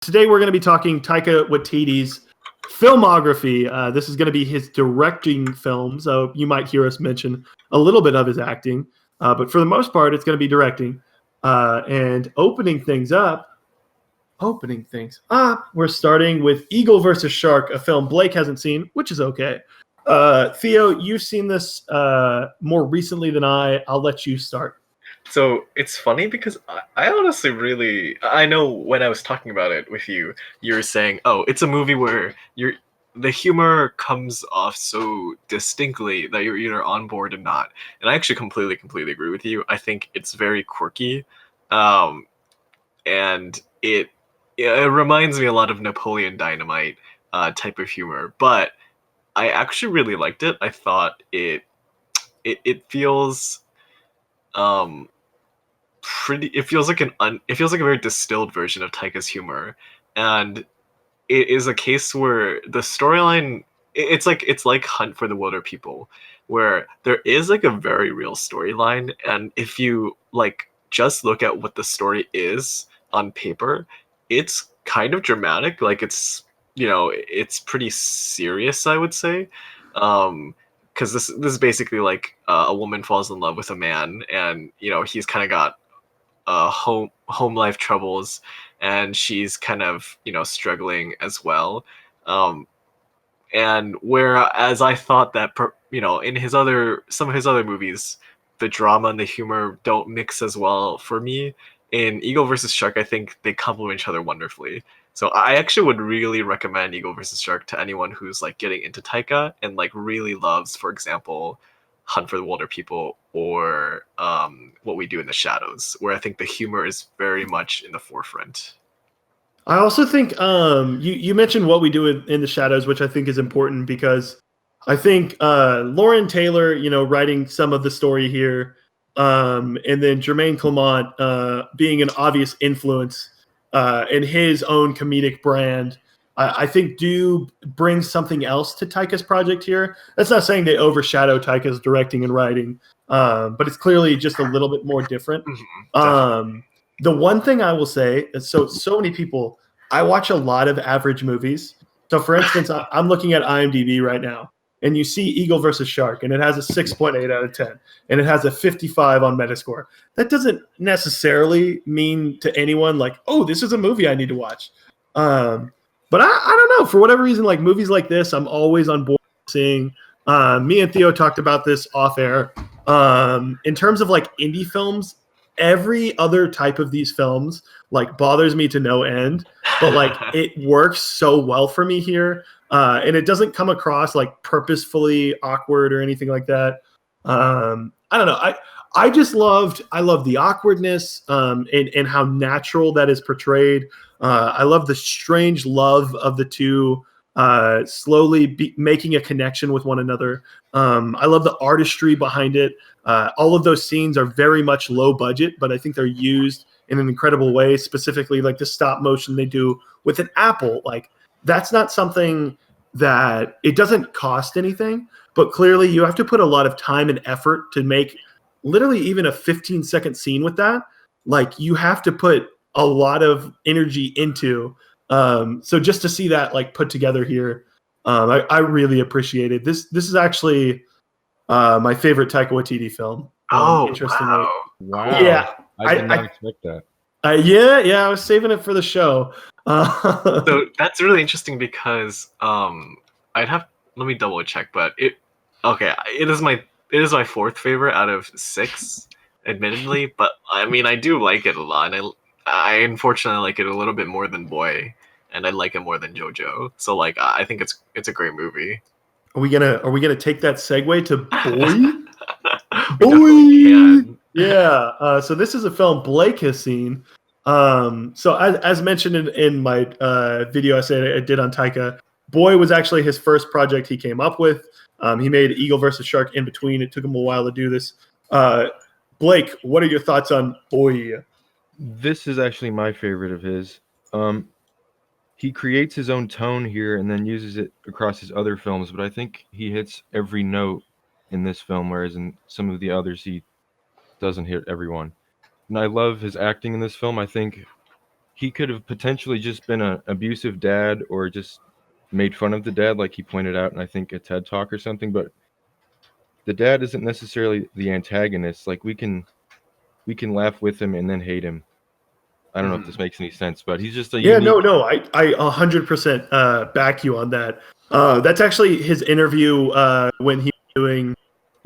Today we're going to be talking Taika Waititi's filmography. This is going to be his directing film, so you might hear us mention a little bit of his acting, but for the most part, it's going to be directing. And opening things up, we're starting with Eagle versus Shark, a film Blake hasn't seen, which is okay. Theo, you've seen this more recently than I. I'll let you start. So it's funny because I honestly I know when I was talking about it with you, you were saying, oh, it's a movie where the humor comes off so distinctly that you're either on board or not. And I actually completely agree with you. I think it's very quirky. And it reminds me a lot of Napoleon Dynamite type of humor. But I actually really liked it. I thought it feels it feels like it feels like a very distilled version of Taika's humor, and it is a case where the storyline it's like Hunt for the Wilder People, where there is like a very real storyline, and if you like just look at what the story is on paper, it's kind of dramatic. Like it's pretty serious, I would say. Because this is basically like a woman falls in love with a man, and he's kind of got home life troubles, and she's kind of struggling as well. And whereas I thought that in some of his other movies, the drama and the humor don't mix as well for me. In Eagle versus Shark, I think they complement each other wonderfully. So I actually would really recommend Eagle versus Shark to anyone who's like getting into Taika and like really loves, for example, Hunt for the Wilder People or What We Do in the Shadows, where I think the humor is very much in the forefront. I also think you mentioned What We Do in the Shadows, which I think is important because I think Lauren Taylor, writing some of the story here, and then Jermaine Clement being an obvious influence in his own comedic brand, I think do bring something else to Taika's project here. That's not saying they overshadow Taika's directing and writing, but it's clearly just a little bit more different. The one thing I will say is so many people, I watch a lot of average movies. So for instance, I'm looking at IMDb right now, and you see Eagle versus Shark, and it has a 6.8 out of 10, and it has a 55 on Metascore. That doesn't necessarily mean to anyone like, oh, this is a movie I need to watch. But I don't know, for whatever reason, like movies like this, I'm always on board seeing. Me and Theo talked about this off air. In terms of like indie films, every other type of these films like bothers me to no end, but like it works so well for me here, and it doesn't come across like purposefully awkward or anything like that. I don't know. I love the awkwardness and how natural that is portrayed. I love the strange love of the two slowly making a connection with one another. I love the artistry behind it. All of those scenes are very much low budget, but I think they're used in an incredible way, specifically like the stop motion they do with an apple. Like that's not something that it doesn't cost anything, but clearly you have to put a lot of time and effort to make literally even a 15-second scene with that. Like you have to put a lot of energy into. So just to see that like put together here, I really appreciate it. This is actually my favorite Taika Waititi film. Interestingly. Wow. Yeah. I did not expect that. Yeah, I was saving it for the show. So that's really interesting because let me double check, but it is my fourth favorite out of 6, admittedly, but I mean I do like it a lot, and I unfortunately like it a little bit more than Boy, and I like it more than JoJo. So like I think it's a great movie. Are we gonna take that segue to Boy? Boy, yeah. So this is a film Blake has seen. So as mentioned in my video essay I did on Taika, Boy was actually his first project he came up with. He made Eagle versus Shark in between. It took him a while to do this. Blake, what are your thoughts on Boy? This is actually my favorite of his. He creates his own tone here and then uses it across his other films, but I think he hits every note in this film, whereas in some of the others he doesn't hit every one. And I love his acting in this film. I think he could have potentially just been an abusive dad or just made fun of the dad, like he pointed out in, I think, a TED Talk or something. But the dad isn't necessarily the antagonist. Like we can laugh with him and then hate him. I don't know if this makes any sense, but he's just a Yeah, unique. no, I 100% back you on that. That's actually his interview when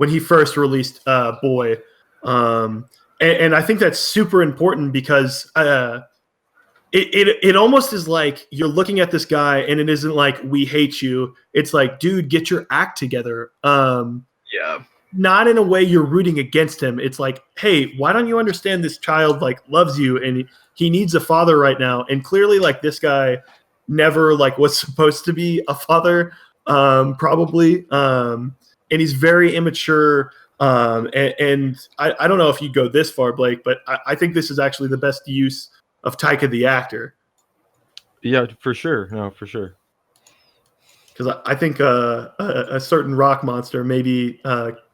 he first released Boy, and I think that's super important because it almost is like you're looking at this guy and it isn't like we hate you. It's like, dude, get your act together. Yeah. Not in a way you're rooting against him. It's like, hey, why don't you understand this child like loves you and he needs a father right now? And clearly, like this guy never like was supposed to be a father, probably. And he's very immature. And I don't know if you go this far, Blake, but I think this is actually the best use of Taika the actor. Yeah, for sure. No, for sure. Because I think a certain rock monster may be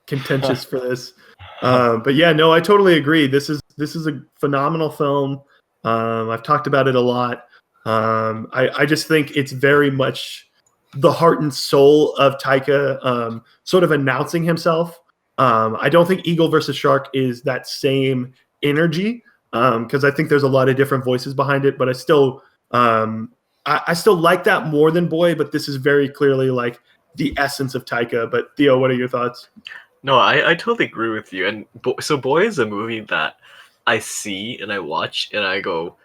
contentious for this. But yeah, no, I totally agree. This is a phenomenal film. I've talked about it a lot. I just think it's very much the heart and soul of Taika sort of announcing himself. I don't think Eagle versus Shark is that same energy because I think there's a lot of different voices behind it, but I still like that more than Boy, but this is very clearly like the essence of Taika. But Theo, what are your thoughts? No, I totally agree with you. And so Boy is a movie that I see and I watch and I go,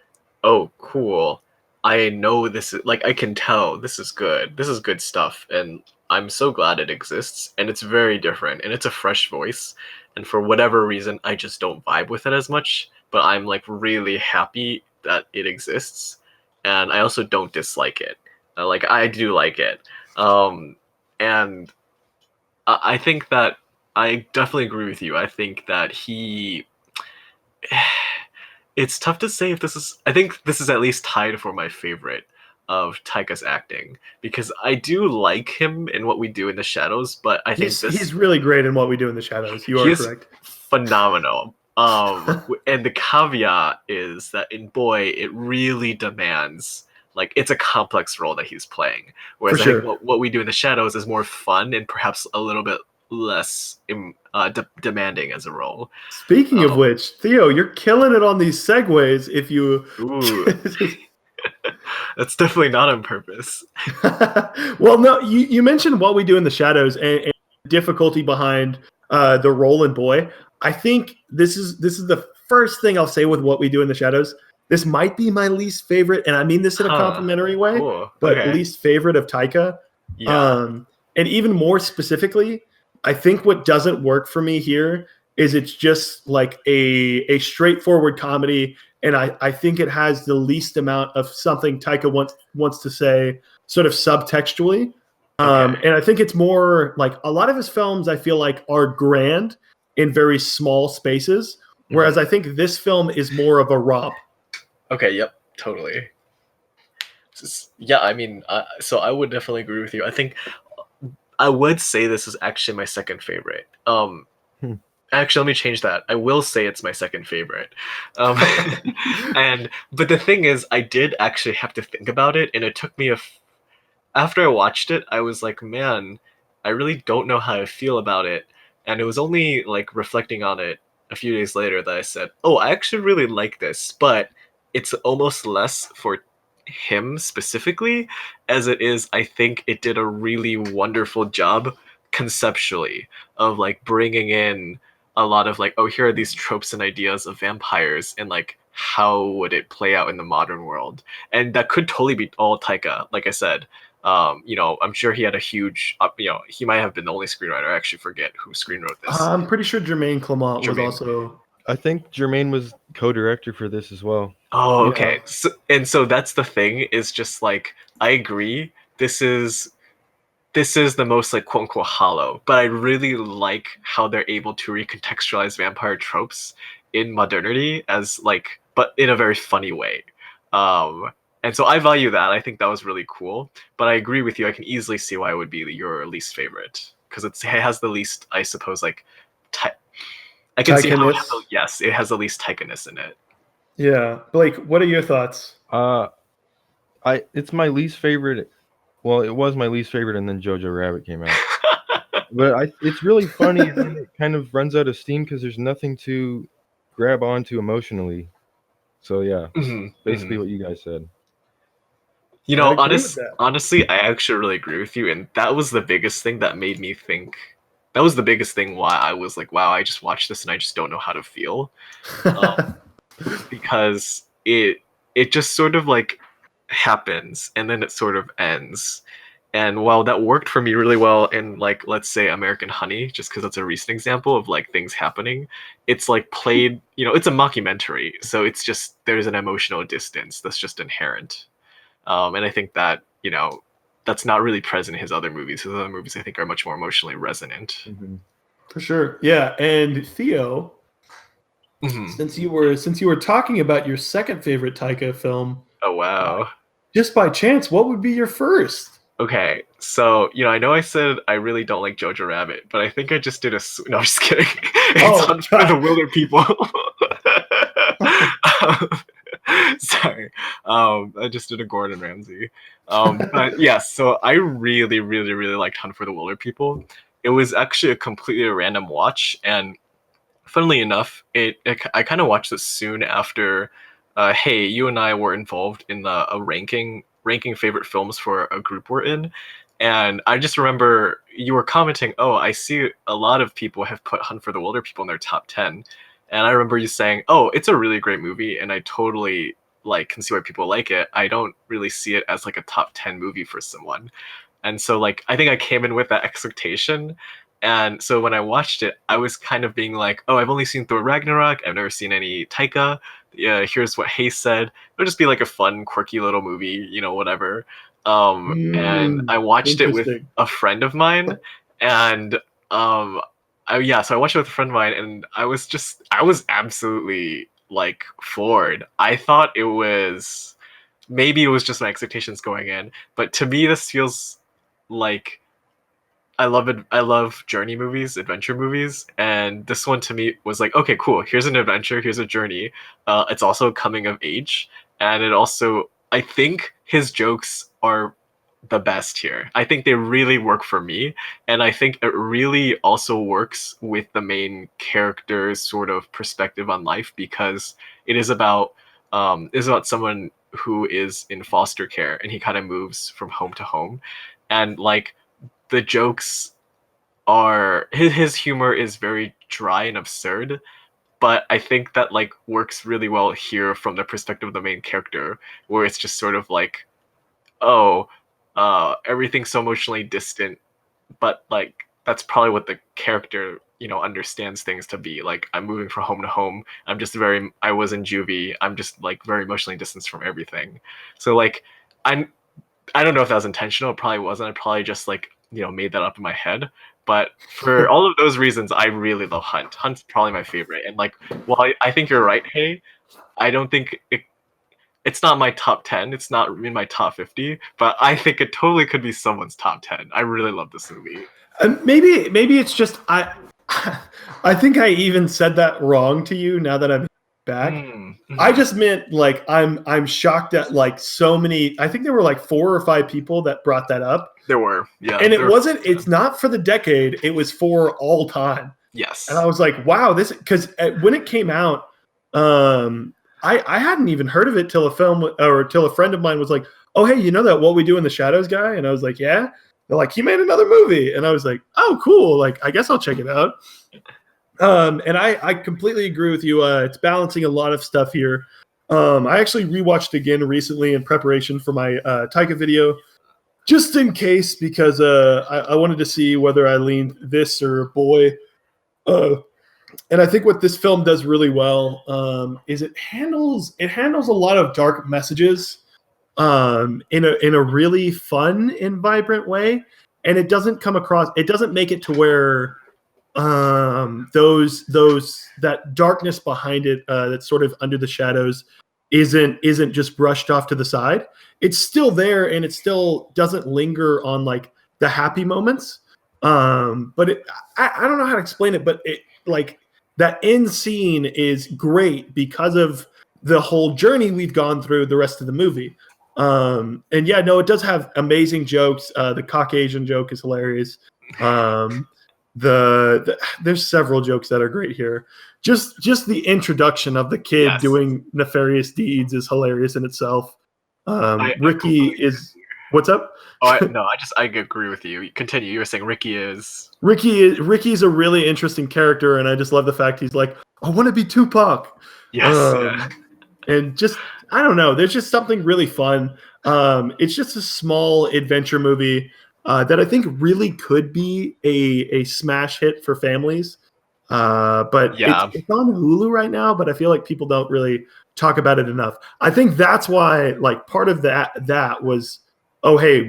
oh, cool. I know this is like I can tell this is good. This is good stuff, and I'm so glad it exists. And it's very different, and it's a fresh voice. And for whatever reason, I just don't vibe with it as much. But I'm like really happy that it exists, and I also don't dislike it. Like I do like it, and I think that I definitely agree with you. I think that he. It's tough to say if this is. I think this is at least tied for my favorite of Taika's acting because I do like him in What We Do in the Shadows, but I think he's really great in What We Do in the Shadows. You are correct. Phenomenal. And the caveat is that in Boy, it really demands like it's a complex role that he's playing. Whereas I think what We Do in the Shadows is more fun and perhaps a little bit less demanding as a role. Speaking of which, Theo, you're killing it on these segues. If you, that's definitely not on purpose. Well, no, you mentioned What We Do in the Shadows and difficulty behind the role in Boy. I think this is the first thing I'll say with What We Do in the Shadows. This might be my least favorite, and I mean this in a complimentary way, but least favorite of Taika. Yeah. And even more specifically, I think what doesn't work for me here is it's just like a straightforward comedy, and I think it has the least amount of something Taika wants to say sort of subtextually. And I think it's more like a lot of his films I feel like are grand in very small spaces, whereas I think this film is more of a romp. Okay, yep, totally. Yeah, I mean, so I would definitely agree with you. I think I would say this is actually my second favorite. Actually, let me change that. I will say it's my second favorite. But the thing is, I did actually have to think about it, and it took me after I watched it, I was like, man, I really don't know how I feel about it. And it was only like reflecting on it a few days later that I said, oh, I actually really like this, but it's almost less for him specifically as it is. I think it did a really wonderful job conceptually of like bringing in a lot of like, oh, here are these tropes and ideas of vampires and like how would it play out in the modern world. And that could totally be all Taika, like I said. I'm sure he had a huge, he might have been the only screenwriter. I actually forget who screenwrote this. I'm pretty sure Jermaine Clement was also. I think Jermaine was co-director for this as well. Oh, okay. Yeah. So that's the thing is just like, I agree. This is the most like quote unquote hollow, but I really like how they're able to recontextualize vampire tropes in modernity as like, but in a very funny way. And so I value that. I think that was really cool. But I agree with you. I can easily see why it would be your least favorite because it has the least, I suppose, like I can see how it has the least Taika-ness in it. Yeah, Blake, what are your thoughts? It's my least favorite. Well, it was my least favorite, and then Jojo Rabbit came out. But it's really funny, and then it kind of runs out of steam because there's nothing to grab onto emotionally. So yeah, basically what you guys said. You I know, agree with that. honestly, I actually really agree with you, and that was the biggest thing that made me think. That was the biggest thing why I was like, wow, I just watched this and I just don't know how to feel. Because it just sort of like happens and then it sort of ends. And while that worked for me really well in like let's say American Honey, just because that's a recent example of like things happening, it's like played, it's a mockumentary, so it's just there's an emotional distance that's just inherent. And I think that that's not really present in his other movies. His other movies I think are much more emotionally resonant. For sure. Yeah, and Theo, since you were talking about your second favorite Taika film, Oh wow. just by chance, what would be your first? Okay, so I know I said I really don't like Jojo Rabbit, but I think I just did no, I'm just kidding. It's Oh, Hunt for the Wilder People. Sorry, I just did a Gordon Ramsay. But yeah, so I really, really, really liked Hunt for the Wilder People. It was actually a completely random watch, and funnily enough, I kind of watched this soon after. Hey, you and I were involved in a ranking favorite films for a group we're in, and I just remember you were commenting, "Oh, I see a lot of people have put Hunt for the Wilder People in their top 10." And I remember you saying, "Oh, it's a really great movie," and I totally like can see why people like it. I don't really see it as like a top 10 movie for someone. And so like I think I came in with that expectation. And so when I watched it, I was kind of being like, "Oh, I've only seen Thor Ragnarok. I've never seen any Taika. Yeah, here's what Hayes said. It'll just be like a fun, quirky little movie, whatever." And I watched it with Interesting. a friend of mine, and so I watched it with a friend of mine, and I was absolutely like floored. I thought maybe it was just my expectations going in, but to me, this feels like I love it. I love journey movies, adventure movies, and this one to me was like, okay, cool. Here's an adventure. Here's a journey. It's also coming of age, and it also, I think, his jokes are the best here. I think they really work for me, and I think it really also works with the main character's sort of perspective on life because it is about someone who is in foster care and he kind of moves from home to home, and like the jokes are his humor is very dry and absurd, but I think that like works really well here from the perspective of the main character, where it's just sort of like, oh, everything's so emotionally distant, but like that's probably what the character understands things to be. Like I'm moving from home to home. I was in juvie. I'm just like very emotionally distanced from everything. So like I'm I don't know if that was intentional. It probably wasn't. I probably just like made that up in my head. But for all of those reasons, I really love Hunt. Hunt's probably my favorite. And like, while I think you're right, hey, I don't think it's not my top 10. It's not in my top 50. But I think it totally could be someone's top 10. I really love this movie. Maybe it's just I think I even said that wrong to you now that I'm back. Mm-hmm. I just meant like I'm shocked at like so many. I think there were like 4 or 5 people that brought that up. There were, yeah. And it's not for the decade, it was for all time. Yes. And I was like, wow, this, because when it came out, I hadn't even heard of it till a friend of mine was like, oh, hey, you know that What We Do in the Shadows guy? And I was like, yeah. They're like, he made another movie. And I was like, oh, cool. Like, I guess I'll check it out. And I completely agree with you. It's balancing a lot of stuff here. I actually rewatched again recently in preparation for my Taika video, just in case, because I wanted to see whether I leaned this or Boy. And I think what this film does really well is it handles a lot of dark messages in a really fun and vibrant way, and it doesn't make it to where that darkness behind it that's sort of under the shadows isn't just brushed off to the side. It's still there, and it still doesn't linger on like the happy moments. But I don't know how to explain it, but it like that end scene is great because of the whole journey we've gone through the rest of the movie. And yeah, no, it does have amazing jokes. The Caucasian joke is hilarious. There's several jokes that are great here. Just the introduction of the kid doing nefarious deeds is hilarious in itself. Ricky is what's up? I agree with you. Continue. You were saying Ricky's a really interesting character, and I just love the fact he's like, I want to be Tupac. Yes. And just I don't know. There's just something really fun. It's just a small adventure movie that I think really could be a smash hit for families. But it's on Hulu right now, but I feel like people don't really talk about it enough. I think that's why, like, part of that was, oh, hey,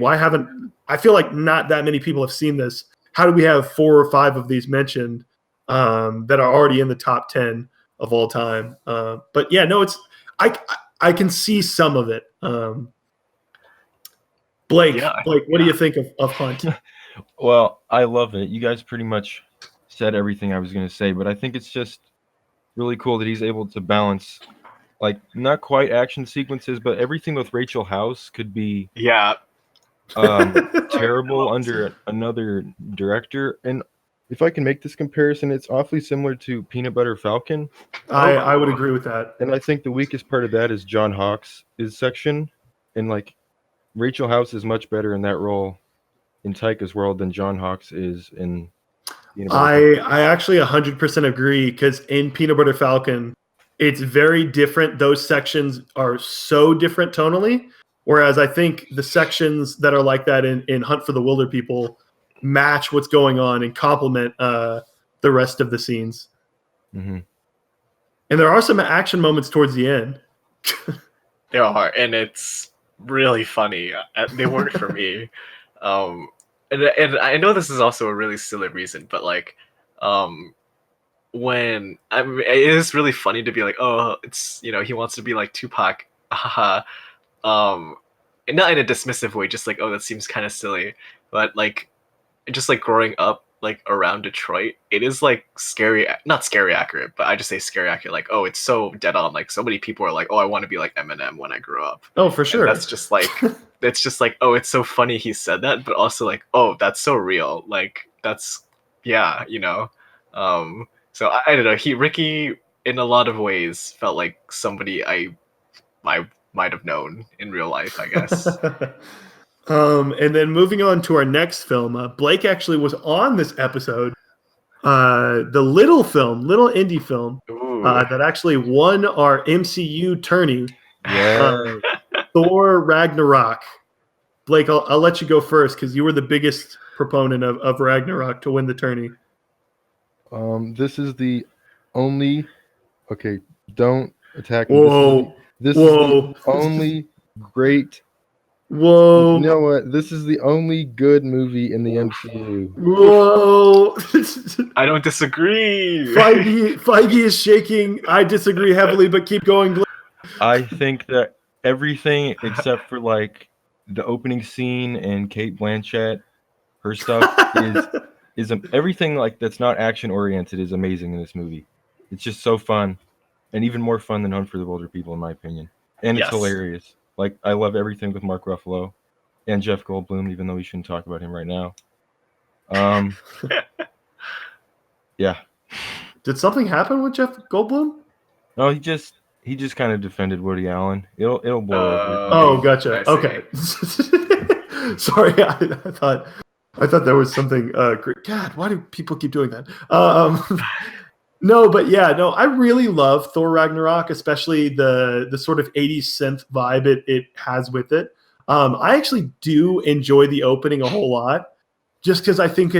I feel like not that many people have seen this. How do we have 4 or 5 of these mentioned that are already in the top 10 of all time? But yeah, no, I can see some of it. Blake, what do you think of Hunt? Well, I love it. You guys pretty much said everything I was going to say, but I think it's just really cool that he's able to balance, like, not quite action sequences, but everything with Rachel House could be terrible under another director. And if I can make this comparison, it's awfully similar to Peanut Butter Falcon. I would agree with that. And I think the weakest part of that is John Hawkes' section. And, like, Rachel House is much better in that role in Taika's world than John Hawkes is in Peanut Butter Falcon. I actually 100% agree, because in Peanut Butter Falcon, it's very different. Those sections are so different tonally, whereas I think the sections that are like that in Hunt for the Wilder People match what's going on and complement the rest of the scenes. Mm-hmm. And there are some action moments towards the end. There are, and it's really funny. They work for me. And I know this is also a really silly reason, but like, when it is really funny to be like, oh, it's, he wants to be like Tupac, haha, and not in a dismissive way, just like, oh, that seems kind of silly, but like, just like growing up like around Detroit, it is like not scary accurate, but I just say scary accurate. Like, oh, it's so dead on. Like, so many people are like, oh, I want to be like Eminem when I grow up. Oh, for sure. And that's just like, it's just like, oh, it's so funny he said that, but also like, oh, that's so real. Like, that's, yeah, So I don't know. Ricky in a lot of ways felt like somebody I might have known in real life, I guess. And then moving on to our next film, Blake actually was on this episode. The little indie film that actually won our MCU tourney. Yeah. Thor Ragnarok. Blake, I'll let you go first, because you were the biggest proponent of Ragnarok to win the tourney. This is the only. Okay, don't attack me. Whoa. This is the only great. Whoa. You know what? This is the only good movie in the MCU. Whoa. I don't disagree. Feige is shaking. I disagree heavily, but keep going, Blake. I think that everything except for like the opening scene and Cate Blanchett, her stuff is everything like that's not action oriented is amazing in this movie. It's just so fun, and even more fun than Hunt for the Wilder People, in my opinion. And it's hilarious. Like, I love everything with Mark Ruffalo and Jeff Goldblum, even though we shouldn't talk about him right now. Yeah. Did something happen with Jeff Goldblum? No, he just kind of defended Woody Allen. It'll blow over. Oh, gotcha. Okay. Sorry, I thought there was something. God, why do people keep doing that? No, but yeah, no, I really love Thor Ragnarok, especially the sort of 80s synth vibe it has with it. I actually do enjoy the opening a whole lot, just because I think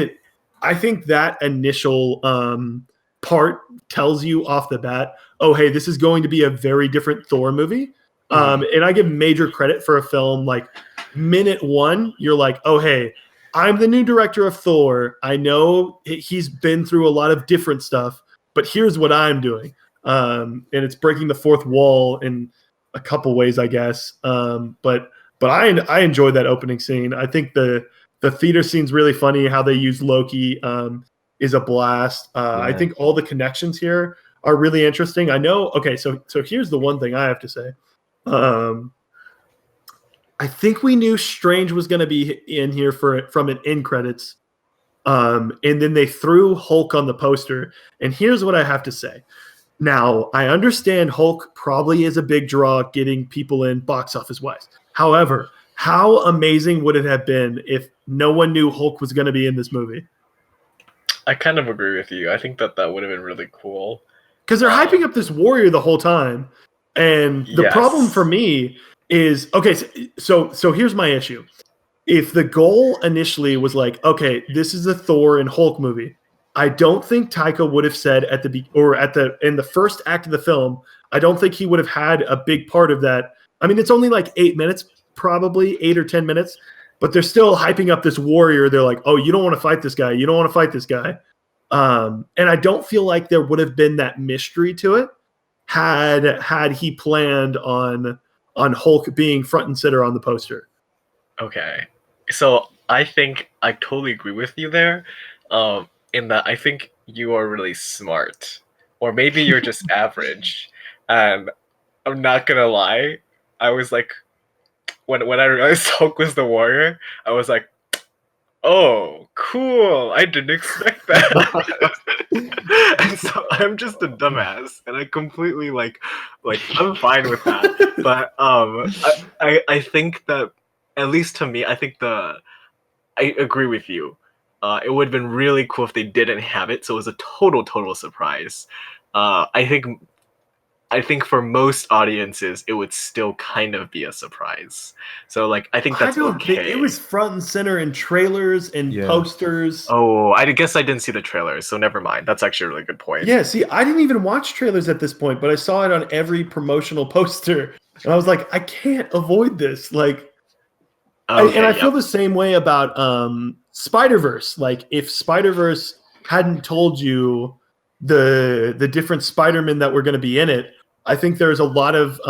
that initial part tells you off the bat, oh, hey, this is going to be a very different Thor movie. And I give major credit for a film like minute 1, you're like, oh, hey, I'm the new director of Thor. I know he's been through a lot of different stuff, but here's what I'm doing. And it's breaking the fourth wall in a couple ways, I guess. But I enjoyed that opening scene. I think the theater scene's really funny. How they use Loki is a blast. I think all the connections here are really interesting. I know. Okay, so here's the one thing I have to say. I think we knew Strange was going to be in here from an end credits, and then they threw Hulk on the poster. And here's what I have to say. Now, I understand Hulk probably is a big draw getting people in box office wise. However, how amazing would it have been if no one knew Hulk was going to be in this movie? I kind of agree with you. I think that would have been really cool. Because they're hyping up this warrior the whole time. And the problem for me is, okay, so here's my issue. If the goal initially was like, okay, this is a Thor and Hulk movie, I don't think Taika would have said in the first act of the film, I don't think he would have had a big part of that. I mean, it's only like 8 minutes, probably 8 or 10 minutes, but they're still hyping up this warrior. They're like, oh, you don't want to fight this guy. You don't want to fight this guy. And I don't feel like there would have been that mystery to it had he planned on Hulk being front and center on the poster. Okay. So I think I totally agree with you there. In that I think you are really smart. Or maybe you're just average. And I'm not gonna lie, I was like, when I realized Hulk was the warrior, I was like, oh, cool! I didn't expect that. And so I'm just a dumbass, and I completely like I'm fine with that. But I think that, at least to me, I agree with you. It would have been really cool if they didn't have it, so it was a total surprise. I think for most audiences, it would still kind of be a surprise. So, like, I think that's okay. It was front and center in trailers and posters. Oh, I guess I didn't see the trailers, so never mind. That's actually a really good point. Yeah, see, I didn't even watch trailers at this point, but I saw it on every promotional poster, and I was like, I can't avoid this. Like, I feel the same way about Spider-Verse. Like, if Spider-Verse hadn't told you the different Spider-Men that were going to be in it, I think there's a lot of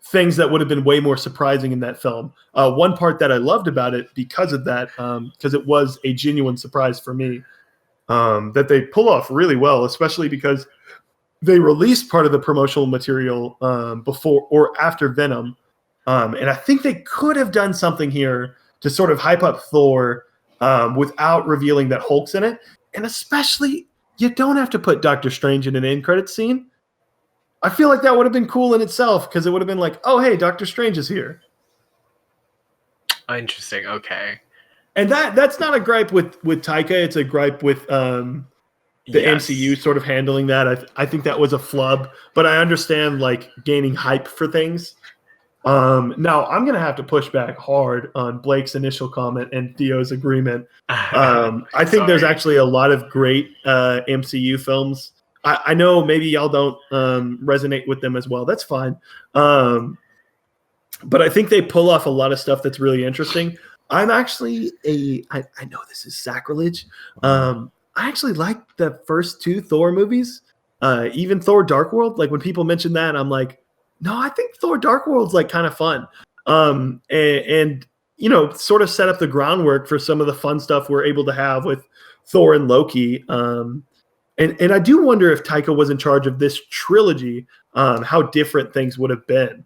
things that would have been way more surprising in that film. One part that I loved about it because of that, because it was a genuine surprise for me, that they pull off really well, especially because they released part of the promotional material before or after Venom. And I think they could have done something here to sort of hype up Thor without revealing that Hulk's in it. And especially, you don't have to put Doctor Strange in an end credit scene. I feel like that would have been cool in itself, because it would have been like, oh, hey, Doctor Strange is here. Interesting. Okay. And that's not a gripe with Taika. It's a gripe with the MCU sort of handling that. I think that was a flub, but I understand like gaining hype for things. Now I'm going to have to push back hard on Blake's initial comment and Theo's agreement. I think there's actually a lot of great MCU films. I know maybe y'all don't resonate with them as well. That's fine. But I think they pull off a lot of stuff that's really interesting. I'm actually I know this is sacrilege. I actually like the first two Thor movies, even Thor Dark World. Like when people mention that, I'm like, no, I think Thor Dark World's like kind of fun. And you know, sort of set up the groundwork for some of the fun stuff we're able to have with Thor and Loki. And I do wonder if Taika was in charge of this trilogy, how different things would have been.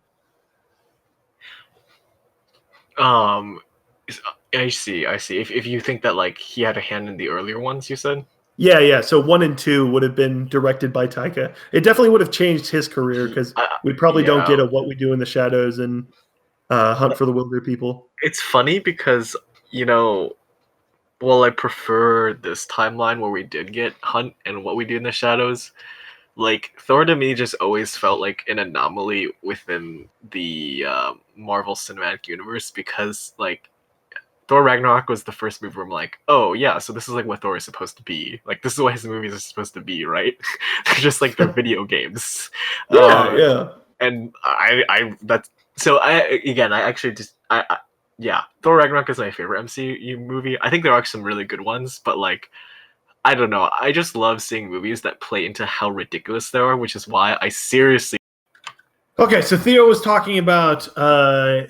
I see. If you think that like he had a hand in the earlier ones, you said? Yeah. So 1 and 2 would have been directed by Taika. It definitely would have changed his career, because we probably don't get a What We Do in the Shadows and Hunt for the Wilder People. It's funny because, you know, well, I prefer this timeline where we did get Hunt and What We Do in the Shadows. Like, Thor to me just always felt like an anomaly within the Marvel Cinematic Universe, because, like, Thor Ragnarok was the first movie where I'm like, oh, yeah, so this is, like, what Thor is supposed to be. Like, this is what his movies are supposed to be, right? They're just, like, they're video games. Yeah. And Thor Ragnarok is my favorite MCU movie. I think there are some really good ones, but like, I don't know. I just love seeing movies that play into how ridiculous they are, which is why I seriously. Okay, so Theo was talking about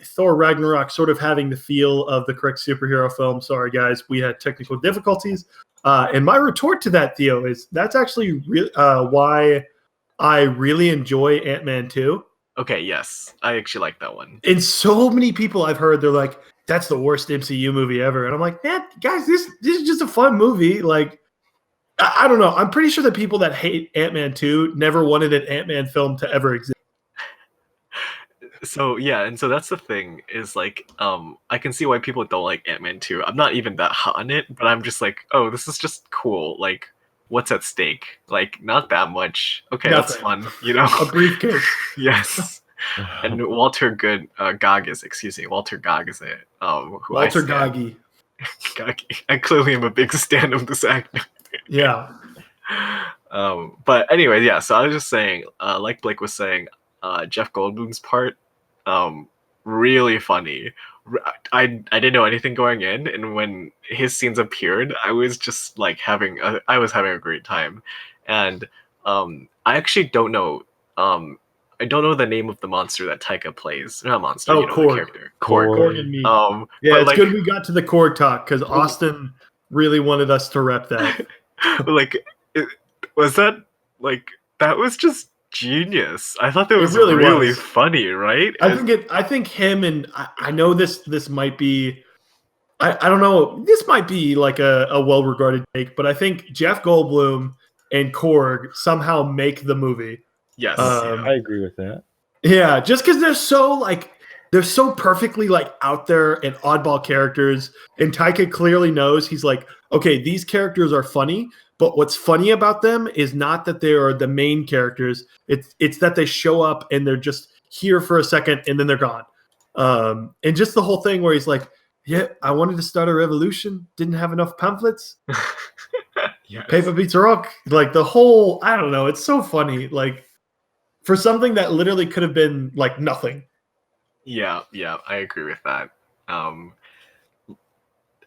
Thor Ragnarok sort of having the feel of the correct superhero film. Sorry, guys, we had technical difficulties. And my retort to that, Theo, is that's actually why I really enjoy Ant-Man 2. Okay, yes, I actually like that one. And so many people I've heard, they're like, that's the worst MCU movie ever. And I'm like, man, guys, this is just a fun movie. Like, I don't know. I'm pretty sure the people that hate Ant-Man 2 never wanted an Ant-Man film to ever exist. So yeah, and so that's the thing is like, I can see why people don't like Ant-Man 2. I'm not even that hot on it, but I'm just like, oh, this is just cool. Like, what's at stake? Like, not that much. Okay, that's Nothing. fun, you know? A briefcase. Yes. And Walter Gog is it? Who I Walter stand. Gaggi. Goggy. I clearly am a big stan of this actor. Yeah. But anyway, yeah. So I was just saying, like Blake was saying, Jeff Goldblum's part, really funny. I didn't know anything going in, and when his scenes appeared, I was just like having a great time. And I actually don't know. I don't know the name of the monster that Taika plays. Not monster, Oh, the Korg. character. Korg and me. Yeah, but it's like, good we got to the Korg talk because Austin really wanted us to rep that. like, was that like that was just genius. I thought that was really really was. funny, right? I think him and I know this might be I don't know, this might be like a well-regarded take, but I think Jeff Goldblum and Korg somehow make the movie. Yes, I agree with that. Yeah, just because they're so perfectly like out there and oddball characters, and Taika clearly knows he's like, okay, these characters are funny, but what's funny about them is not that they are the main characters. It's that they show up and they're just here for a second and then they're gone. And just the whole thing where he's like, yeah, I wanted to start a revolution, didn't have enough pamphlets. yes. Paper beats rock. Like the whole, I don't know, it's so funny. Like for something that literally could have been like nothing. Yeah, I agree with that. I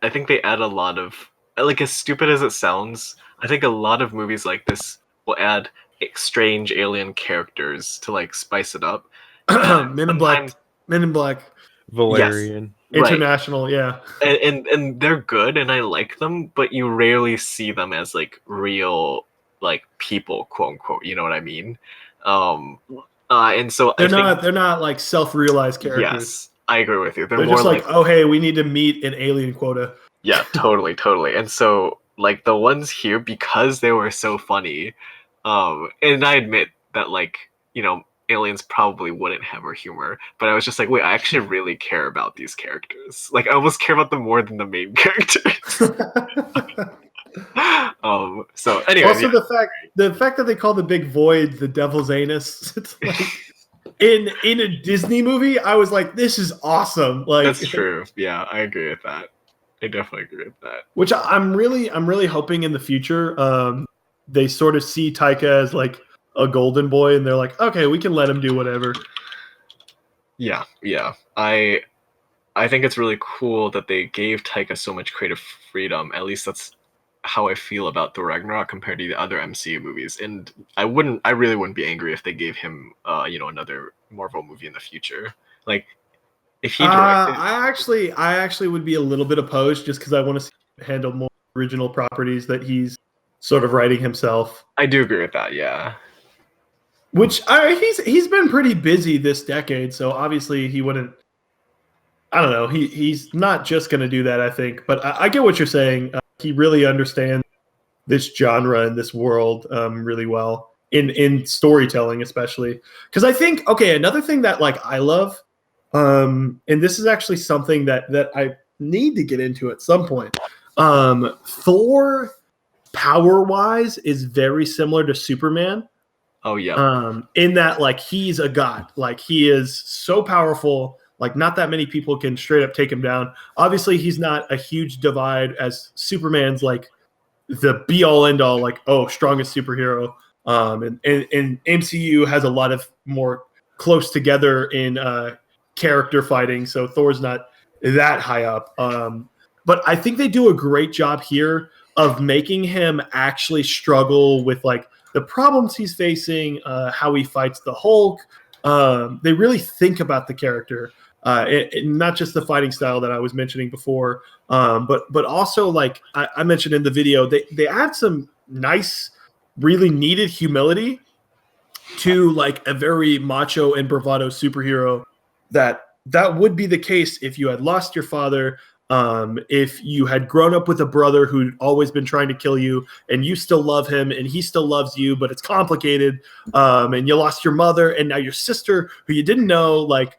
think they add a lot of, like, as stupid as it sounds, I think a lot of movies like this will add strange alien characters to like spice it up. Men in Black, Valerian. Yes, International, right. Yeah. And they're good and I like them, but you rarely see them as like real like people, quote unquote, you know what I mean? And so they're not like self-realized characters. Yes, I agree with you. They're more just like, oh hey, we need to meet an alien quota. Yeah, totally. And so like the ones here, because they were so funny, and I admit that, like, you know, aliens probably wouldn't have our humor, but I was just like, wait, I actually really care about these characters. Like, I almost care about them more than the main characters. So anyway, also the fact that they call the big void the devil's anus, it's like in a Disney movie, I was like, this is awesome. Like, that's true. Yeah, I agree with that. I definitely agree with that. Which I'm really hoping in the future, they sort of see Taika as like a golden boy, and they're like, okay, we can let him do whatever. Yeah. I think it's really cool that they gave Taika so much creative freedom. At least that's how I feel about Thor Ragnarok compared to the other MCU movies. And I really wouldn't be angry if they gave him, another Marvel movie in the future. Like, if he directed, I actually would be a little bit opposed, just because I want to see him handle more original properties that he's sort of writing himself. I do agree with that. Yeah. Which he's been pretty busy this decade, so obviously he wouldn't. I don't know. He's not just going to do that, I think, but I get what you're saying. He really understands this genre and this world really well in storytelling, especially because I think another thing that like I love, and this is actually something that I need to get into at some point. Thor, power-wise, is very similar to Superman. Oh yeah. In that, like, he's a god. Like, he is so powerful. Like, not that many people can straight up take him down. Obviously, he's not a huge divide as Superman's like the be all end all, like, oh, strongest superhero. And MCU has a lot of more close together in character fighting, so Thor's not that high up. But I think they do a great job here of making him actually struggle with like the problems he's facing, how he fights the Hulk. They really think about the character, not just the fighting style that I was mentioning before, but also, like I mentioned in the video, they add some nice, really needed humility to like a very macho and bravado superhero, that would be the case if you had lost your father, if you had grown up with a brother who'd always been trying to kill you and you still love him and he still loves you, but it's complicated, and you lost your mother and now your sister who you didn't know, like,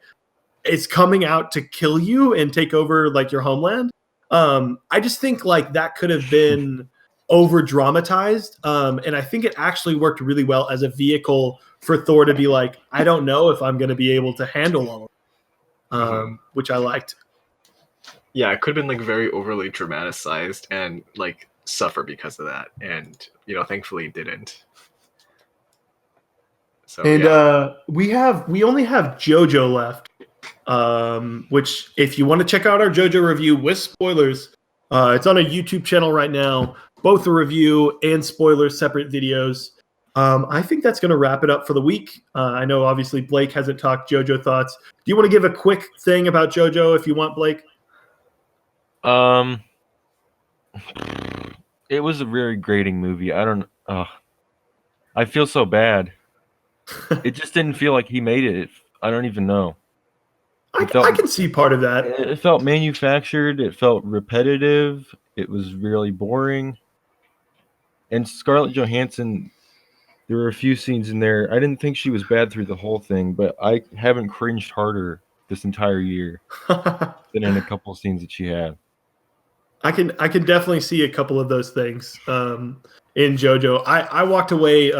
is coming out to kill you and take over like your homeland. I just think like that could have been over dramatized. And I think it actually worked really well as a vehicle for Thor to be like, I don't know if I'm going to be able to handle all of it, which I liked. Yeah, it could have been like very overly dramatized and like suffer because of that. And, you know, thankfully it didn't. So, And we only have JoJo left. Which if you want to check out our JoJo review with spoilers, it's on a YouTube channel right now, both the review and spoilers, separate videos. I think that's going to wrap it up for the week. I know obviously Blake hasn't talked JoJo thoughts. Do you want to give a quick thing about JoJo if you want, Blake? It was a very grating movie. I feel so bad. It just didn't feel like he made it. I don't even know. I can see part of that. It felt manufactured. It felt repetitive. It was really boring. And Scarlett Johansson, there were a few scenes in there. I didn't think she was bad through the whole thing, but I haven't cringed harder this entire year than in a couple of scenes that she had. I can definitely see a couple of those things in JoJo. I walked away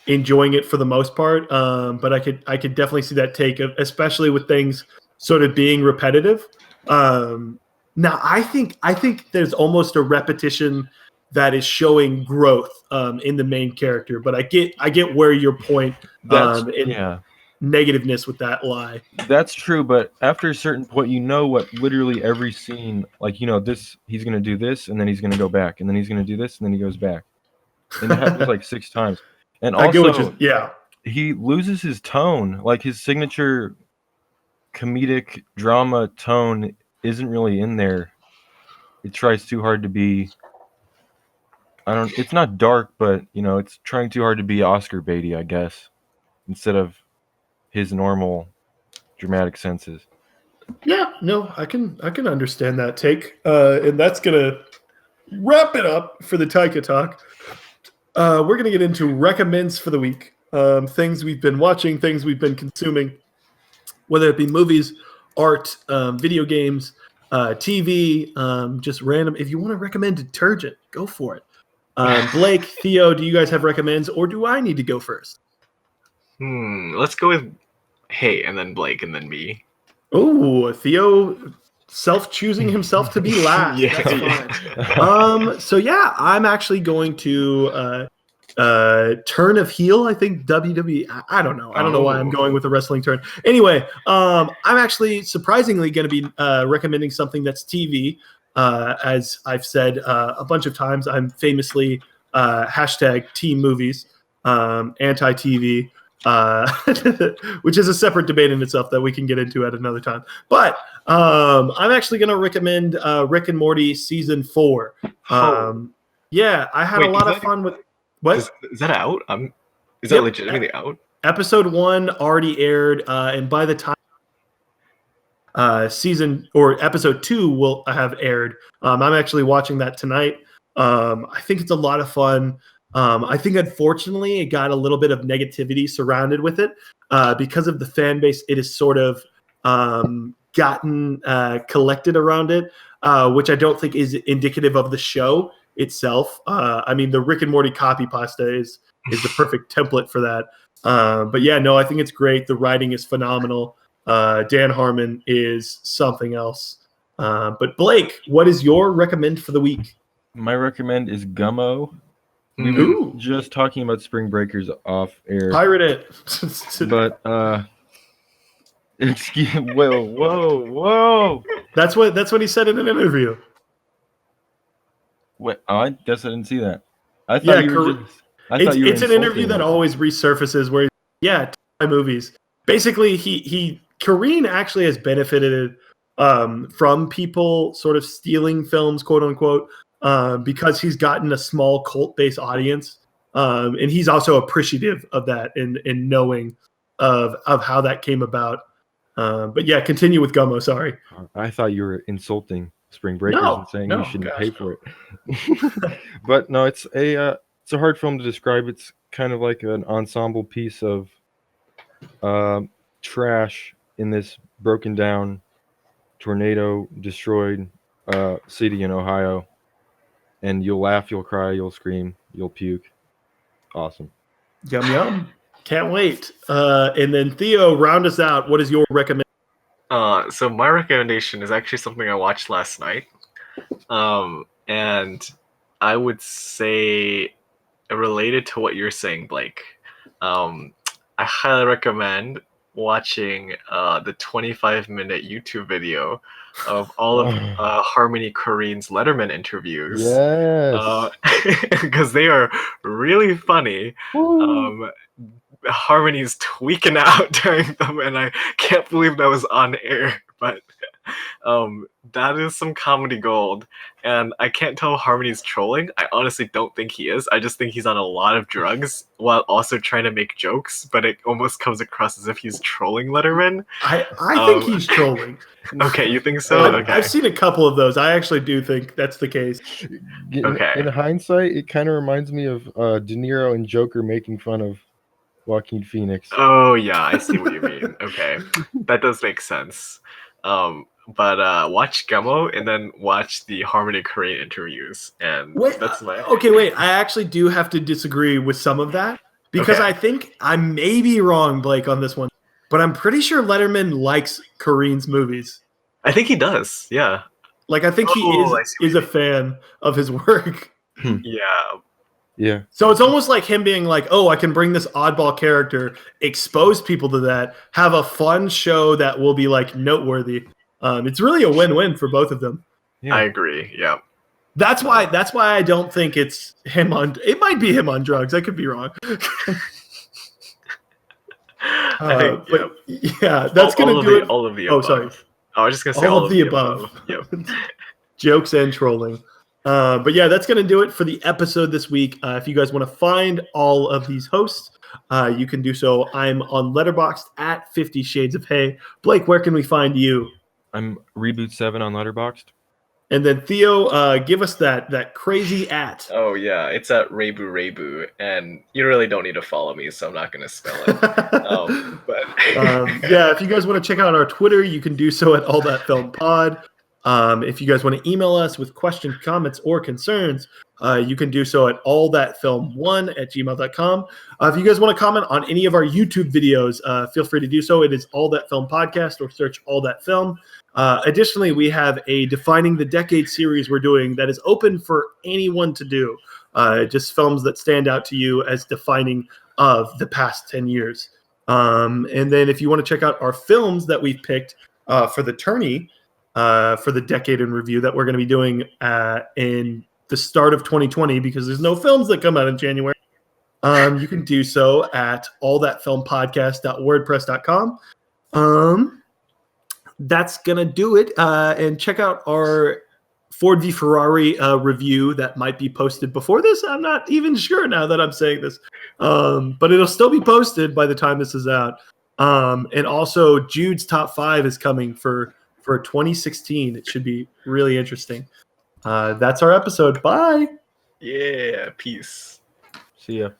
enjoying it for the most part, but I could definitely see that take, especially with things sort of being repetitive. Now I think there's almost a repetition that is showing growth in the main character, but I get where your point negativeness with that lie. That's true, but after a certain point, you know what literally every scene, like, you know, this, he's going to do this, and then he's going to go back, and then he's going to do this, and then he goes back. And it happens like 6 times. And also, he loses his tone. Like, his signature comedic drama tone isn't really in there. It tries too hard to be, it's not dark, but, you know, it's trying too hard to be Oscar baity, I guess, instead of his normal dramatic senses. Yeah, no, I can understand that take. And that's gonna wrap it up for the Taika talk. We're gonna get into recommends for the week. Things we've been watching, things we've been consuming, whether it be movies, art, video games, TV, just random. If you want to recommend detergent, go for it. Blake, Theo, do you guys have recommends, or do I need to go first? Let's go with Hey, and then Blake, and then me. Oh, Theo self-choosing himself to be last. That's fine. So yeah, I'm actually going to turn of heel. I think WWE. I don't know. I don't know why I'm going with a wrestling turn. Anyway, I'm actually surprisingly going to be recommending something that's TV. As I've said a bunch of times, I'm famously hashtag team movies, anti-TV. Which is a separate debate in itself that we can get into at another time. But I'm actually going to recommend Rick and Morty season 4. Yeah, I had a lot of fun with. What is that out? Is that legitimately out? Episode 1 already aired, and by the time season or episode 2 will have aired, I'm actually watching that tonight. I think it's a lot of fun. I think, unfortunately, it got a little bit of negativity surrounded with it because of the fan base. It has sort of gotten collected around it, which I don't think is indicative of the show itself. I mean, the Rick and Morty copy pasta is the perfect template for that. But yeah, no, I think it's great. The writing is phenomenal. Dan Harmon is something else. But Blake, what is your recommend for the week? My recommend is Gummo. We were just talking about Spring Breakers off air. Pirate it. But whoa. That's what he said in an interview. What? I guess I didn't see that. I thought it's an interview that always resurfaces where movies. Basically, Kareen actually has benefited from people sort of stealing films, quote unquote. Because he's gotten a small cult-based audience. And he's also appreciative of that and knowing of how that came about. But yeah, continue with Gummo. Sorry. I thought you were insulting Spring Breakers No, and saying no, you shouldn't gosh, pay for it. But no, it's a hard film to describe. It's kind of like an ensemble piece of trash in this broken down, tornado destroyed city in Ohio. And you'll laugh, you'll cry, you'll scream, you'll puke. Awesome. Yum yum. Can't wait. And then Theo, round us out. What is your recommendation? So my recommendation is actually something I watched last night. And I would say related to what you're saying, Blake. I highly recommend watching the 25-minute YouTube video of all of Harmony Korine's Letterman interviews. Yes. Because they are really funny. Harmony's tweaking out during them, and I can't believe that was on air. But that is some comedy gold, and I can't tell Harmony's trolling. I honestly don't think he is. I just think he's on a lot of drugs while also trying to make jokes, but it almost comes across as if he's trolling Letterman. I think he's trolling. Okay, you think so? Okay. I've seen a couple of those. I actually do think that's the case. Okay. In hindsight, it kind of reminds me of De Niro and Joker making fun of Joaquin Phoenix. Oh yeah, I see what you mean. Okay, that does make sense. But watch Gummo and then watch the Harmony Korine interviews, and that's my. Okay, wait. I actually do have to disagree with some of that because Okay. I think I may be wrong, Blake, on this one, but I'm pretty sure Letterman likes Korine's movies. I think he does. Yeah. Like I think I he see what is you a fan of his work. Yeah. Yeah. So it's almost like him being like, "Oh, I can bring this oddball character, expose people to that, have a fun show that will be like noteworthy." It's really a win-win for both of them. Yeah. I agree. Yeah. That's why I don't think it's him on. It might be him on drugs. I could be wrong. I think. But yeah, that's gonna do it. All of the Oh, above. sorry. I was just gonna say All of the above. Yep. Jokes and trolling. But yeah, that's going to do it for the episode this week. If you guys want to find all of these hosts, you can do so. I'm on Letterboxd at 50 Shades of Hay. Blake, where can we find you? I'm Reboot7 on Letterboxd. And then Theo, give us that crazy at. Oh yeah, it's at Rebu, and you really don't need to follow me, so I'm not gonna spell it. Yeah, if you guys want to check out our Twitter, you can do so at All That Film Pod. If you guys want to email us with questions, comments, or concerns, you can do so at allthatfilm1@gmail.com. If you guys want to comment on any of our YouTube videos, feel free to do so. It is All That Film Podcast, or search All That Film. Additionally, we have a Defining the Decade series we're doing that is open for anyone to do. Just films that stand out to you as defining of the past 10 years. And then if you want to check out our films that we've picked for the tourney, for the Decade in Review that we're going to be doing in the start of 2020, because there's no films that come out in January. You can do so at allthatfilmpodcast.wordpress.com. That's going to do it. And check out our Ford v Ferrari review that might be posted before this. I'm not even sure now that I'm saying this. But it'll still be posted by the time this is out. And also Jude's top 5 is coming for 2016. It should be really interesting. That's our episode. Bye. Yeah, peace. See ya.